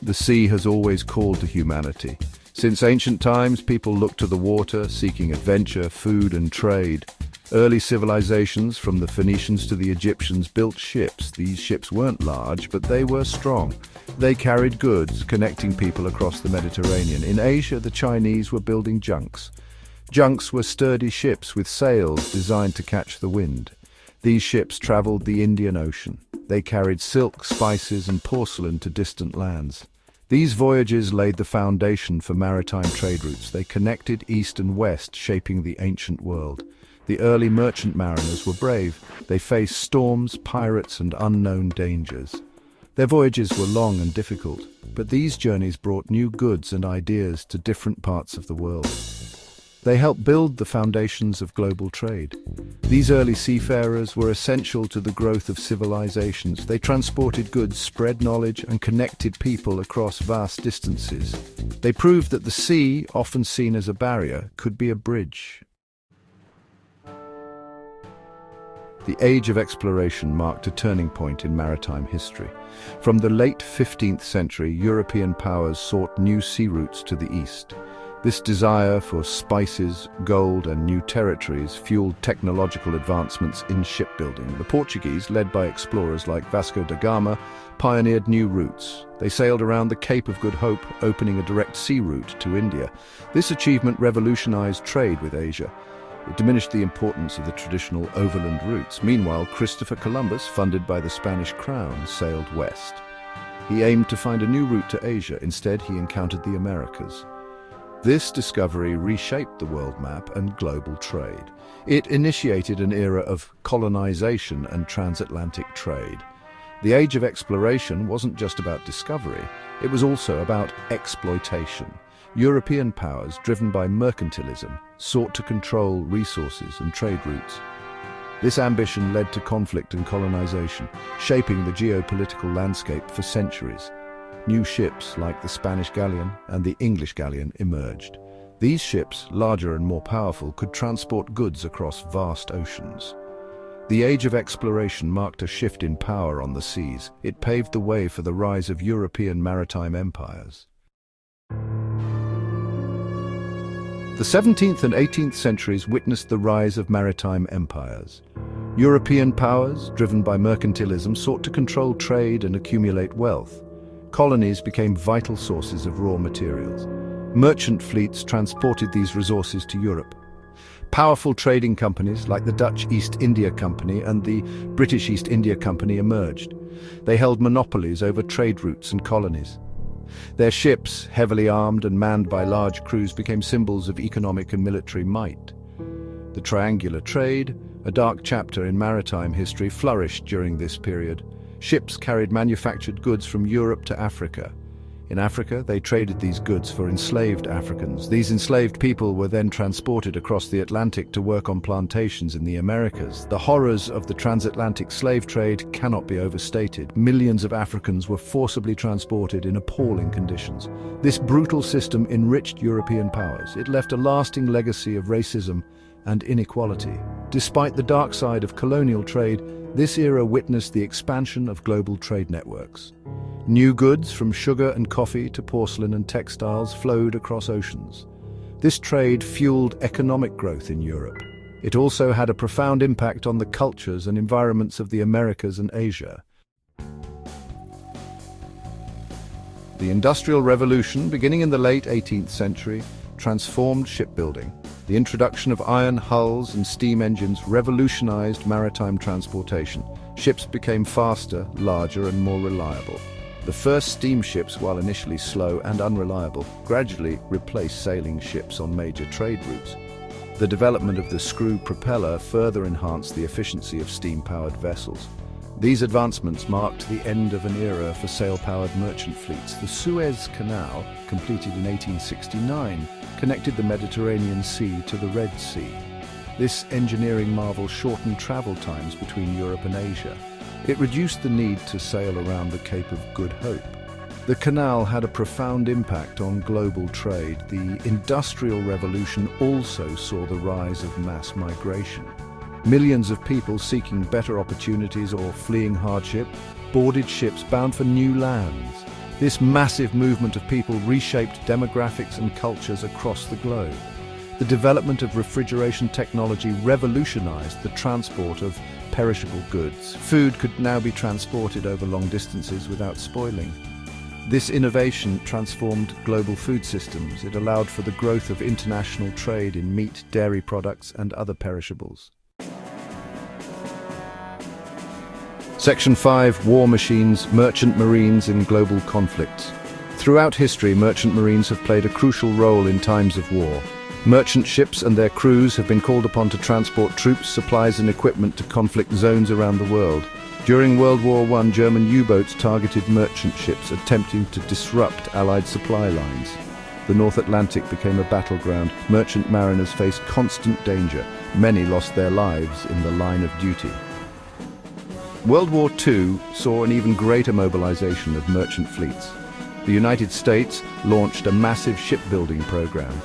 The sea has always called to humanity. Since ancient times, people looked to the water, seeking adventure, food, and trade. Early civilizations, from the Phoenicians to the Egyptians, built ships. These ships weren't large, but they were strong. They carried goods, connecting people across the Mediterranean. In Asia, the Chinese were building junks. Junks were sturdy ships with sails designed to catch the wind. These ships traveled the Indian Ocean. They carried silk, spices, and porcelain to distant lands. These voyages laid the foundation for maritime trade routes. They connected east and west, shaping the ancient world. The early merchant mariners were brave. They faced storms, pirates, and unknown dangers. Their voyages were long and difficult, but these journeys brought new goods and ideas to different parts of the world. They helped build the foundations of global trade. These early seafarers were essential to the growth of civilizations. They transported goods, spread knowledge, and connected people across vast distances. They proved that the sea, often seen as a barrier, could be a bridge. The Age of Exploration marked a turning point in maritime history. From the late 15th century, European powers sought new sea routes to the east. This desire for spices, gold, and new territories fueled technological advancements in shipbuilding. The Portuguese, led by explorers like Vasco da Gama, pioneered new routes. They sailed around the Cape of Good Hope, opening a direct sea route to India. This achievement revolutionized trade with Asia. It diminished the importance of the traditional overland routes. Meanwhile, Christopher Columbus, funded by the Spanish crown, sailed west. He aimed to find a new route to Asia. Instead, he encountered the Americas. This discovery reshaped the world map and global trade. It initiated an era of colonization and transatlantic trade. The Age of Exploration wasn't just about discovery, it was also about exploitation. European powers, driven by mercantilism, sought to control resources and trade routes. This ambition led to conflict and colonization, shaping the geopolitical landscape for centuries. New ships like the Spanish galleon and the English galleon emerged. These ships, larger and more powerful, could transport goods across vast oceans. The Age of Exploration marked a shift in power on the seas. It paved the way for the rise of European maritime empires. The 17th and 18th centuries witnessed the rise of maritime empires. European powers, driven by mercantilism, sought to control trade and accumulate wealth. Colonies became vital sources of raw materials. Merchant fleets transported these resources to Europe. Powerful trading companies like the Dutch East India Company and the British East India Company emerged. They held monopolies over trade routes and colonies. Their ships, heavily armed and manned by large crews, became symbols of economic and military might. The triangular trade, a dark chapter in maritime history, flourished during this period. Ships carried manufactured goods from Europe to Africa. In Africa, they traded these goods for enslaved Africans. These enslaved people were then transported across the Atlantic to work on plantations in the Americas. The horrors of the transatlantic slave trade cannot be overstated. Millions of Africans were forcibly transported in appalling conditions. This brutal system enriched European powers. It left a lasting legacy of racism and inequality. Despite the dark side of colonial trade, this era witnessed the expansion of global trade networks. New goods, from sugar and coffee to porcelain and textiles, flowed across oceans. This trade fueled economic growth in Europe. It also had a profound impact on the cultures and environments of the Americas and Asia. The Industrial Revolution, beginning in the late 18th century, transformed shipbuilding. The introduction of iron hulls and steam engines revolutionized maritime transportation. Ships became faster, larger, and more reliable. The first steamships, while initially slow and unreliable, gradually replaced sailing ships on major trade routes. The development of the screw propeller further enhanced the efficiency of steam-powered vessels. These advancements marked the end of an era for sail-powered merchant fleets. The Suez Canal, completed in 1869, connected the Mediterranean Sea to the Red Sea. This engineering marvel shortened travel times between Europe and Asia. It reduced the need to sail around the Cape of Good Hope. The canal had a profound impact on global trade. The Industrial Revolution also saw the rise of mass migration. Millions of people seeking better opportunities or fleeing hardship boarded ships bound for new lands. This massive movement of people reshaped demographics and cultures across the globe. The development of refrigeration technology revolutionized the transport of perishable goods. Food could now be transported over long distances without spoiling. This innovation transformed global food systems. It allowed for the growth of international trade in meat, dairy products, and other perishables. Section 5. War machines, merchant marines in global conflicts. Throughout history, merchant marines have played a crucial role in times of war. Merchant ships and their crews have been called upon to transport troops, supplies and equipment to conflict zones around the world. During World War I, German U-boats targeted merchant ships, attempting to disrupt Allied supply lines. The North Atlantic became a battleground. Merchant mariners faced constant danger. Many lost their lives in the line of duty. World War II saw an even greater mobilization of merchant fleets. The United States launched a massive shipbuilding program.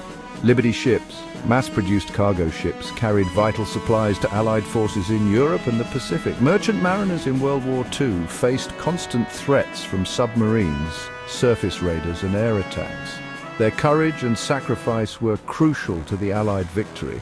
Liberty ships, mass-produced cargo ships, carried vital supplies to Allied forces in Europe and the Pacific. Merchant mariners in World War II faced constant threats from submarines, surface raiders and air attacks. Their courage and sacrifice were crucial to the Allied victory.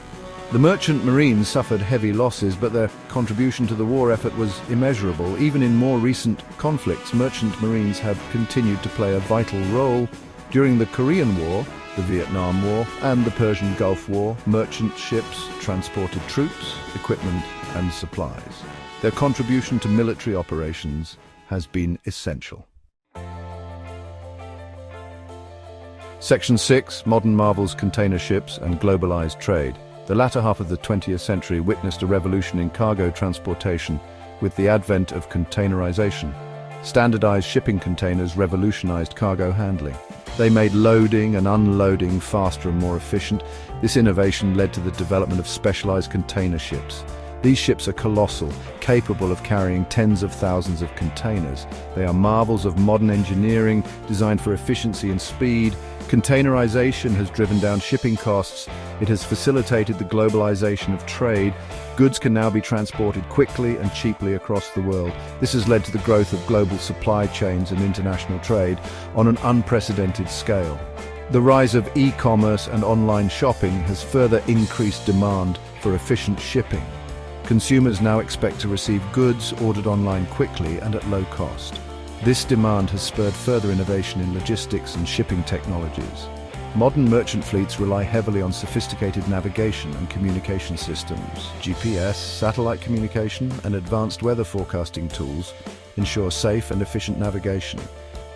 The merchant marines suffered heavy losses, but their contribution to the war effort was immeasurable. Even in more recent conflicts, merchant marines have continued to play a vital role. During the Korean War, the Vietnam War, and the Persian Gulf War, merchant ships transported troops, equipment, and supplies. Their contribution to military operations has been essential. Section 6. Modern marvels, container ships, and globalized trade. The latter half of the 20th century witnessed a revolution in cargo transportation with the advent of containerization. Standardized shipping containers revolutionized cargo handling. They made loading and unloading faster and more efficient. This innovation led to the development of specialized container ships. These ships are colossal, capable of carrying tens of thousands of containers. They are marvels of modern engineering, designed for efficiency and speed. Containerization has driven down shipping costs. It has facilitated the globalization of trade. Goods can now be transported quickly and cheaply across the world. This has led to the growth of global supply chains and international trade on an unprecedented scale. The rise of e-commerce and online shopping has further increased demand for efficient shipping. Consumers now expect to receive goods ordered online quickly and at low cost. This demand has spurred further innovation in logistics and shipping technologies. Modern merchant fleets rely heavily on sophisticated navigation and communication systems. GPS, satellite communication, and advanced weather forecasting tools ensure safe and efficient navigation.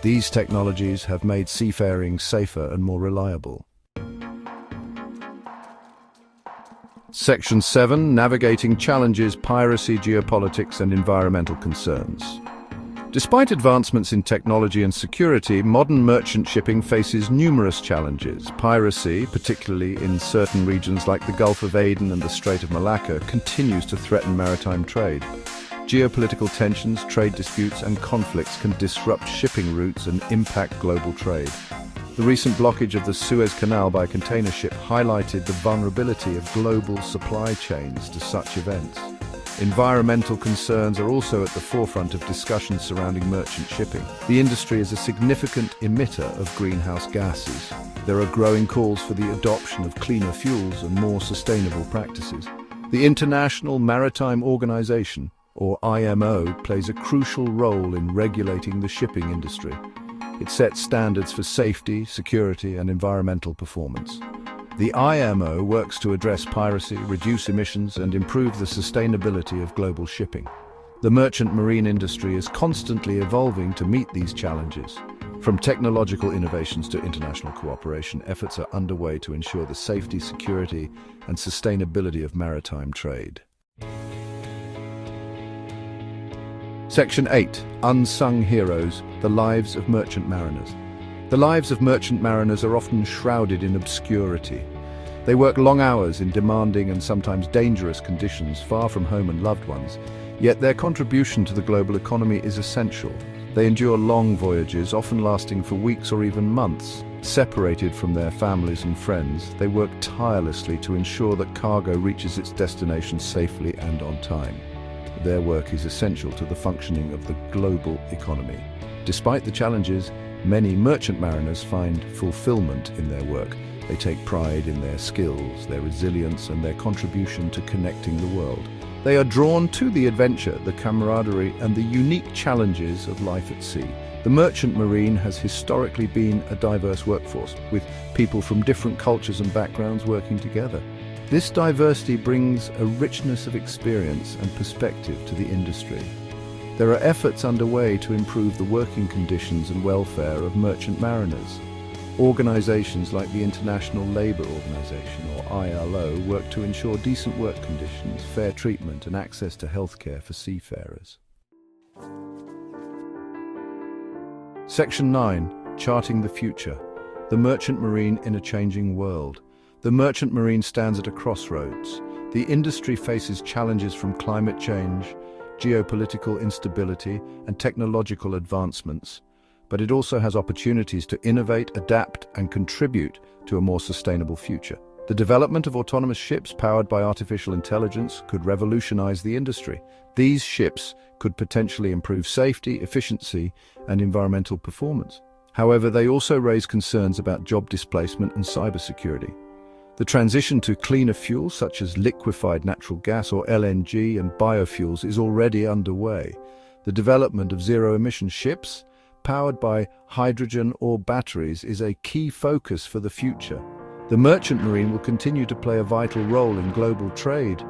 These technologies have made seafaring safer and more reliable. Section 7. Navigating challenges, piracy, geopolitics, and environmental concerns. Despite advancements in technology and security, modern merchant shipping faces numerous challenges. Piracy, particularly in certain regions like the Gulf of Aden and the Strait of Malacca, continues to threaten maritime trade. Geopolitical tensions, trade disputes, and conflicts can disrupt shipping routes and impact global trade. The recent blockage of the Suez Canal by a container ship highlighted the vulnerability of global supply chains to such events. Environmental concerns are also at the forefront of discussions surrounding merchant shipping. The industry is a significant emitter of greenhouse gases. There are growing calls for the adoption of cleaner fuels and more sustainable practices. The International Maritime Organization, or IMO, plays a crucial role in regulating the shipping industry. It sets standards for safety, security, and environmental performance. The IMO works to address piracy, reduce emissions, and improve the sustainability of global shipping. The merchant marine industry is constantly evolving to meet these challenges. From technological innovations to international cooperation, efforts are underway to ensure the safety, security, and sustainability of maritime trade. Section 8. Unsung Heroes, the lives of merchant mariners. The lives of merchant mariners are often shrouded in obscurity. They work long hours in demanding and sometimes dangerous conditions, far from home and loved ones. Yet their contribution to the global economy is essential. They endure long voyages, often lasting for weeks or even months. Separated from their families and friends, they work tirelessly to ensure that cargo reaches its destination safely and on time. Their work is essential to the functioning of the global economy. Despite the challenges, Many merchant mariners find fulfillment in their work. They take pride in their skills, their resilience, and their contribution to connecting the world. They are drawn to the adventure, the camaraderie, and the unique challenges of life at sea. The merchant marine has historically been a diverse workforce, with people from different cultures and backgrounds working together. This diversity brings a richness of experience and perspective to the industry. There are efforts underway to improve the working conditions and welfare of merchant mariners. Organizations like the International Labour Organization, or ILO, work to ensure decent work conditions, fair treatment, and access to healthcare for seafarers. Section 9. Charting the Future. The Merchant Marine in a Changing World. The merchant marine stands at a crossroads. The industry faces challenges from climate change, geopolitical instability, and technological advancements, but it also has opportunities to innovate, adapt, and contribute to a more sustainable future. The development of autonomous ships powered by artificial intelligence could revolutionize the industry. These ships could potentially improve safety, efficiency, and environmental performance. However, they also raise concerns about job displacement and cybersecurity. The transition to cleaner fuels such as liquefied natural gas or LNG and biofuels is already underway. The development of zero-emission ships powered by hydrogen or batteries is a key focus for the future. The merchant marine will continue to play a vital role in global trade.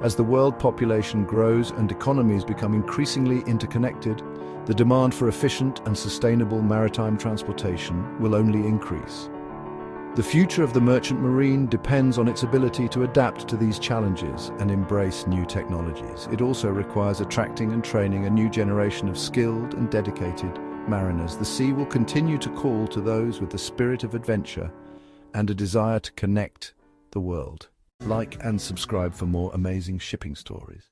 As the world population grows and economies become increasingly interconnected, the demand for efficient and sustainable maritime transportation will only increase. The future of the merchant marine depends on its ability to adapt to these challenges and embrace new technologies. It also requires attracting and training a new generation of skilled and dedicated mariners. The sea will continue to call to those with the spirit of adventure and a desire to connect the world. Like and subscribe for more amazing shipping stories.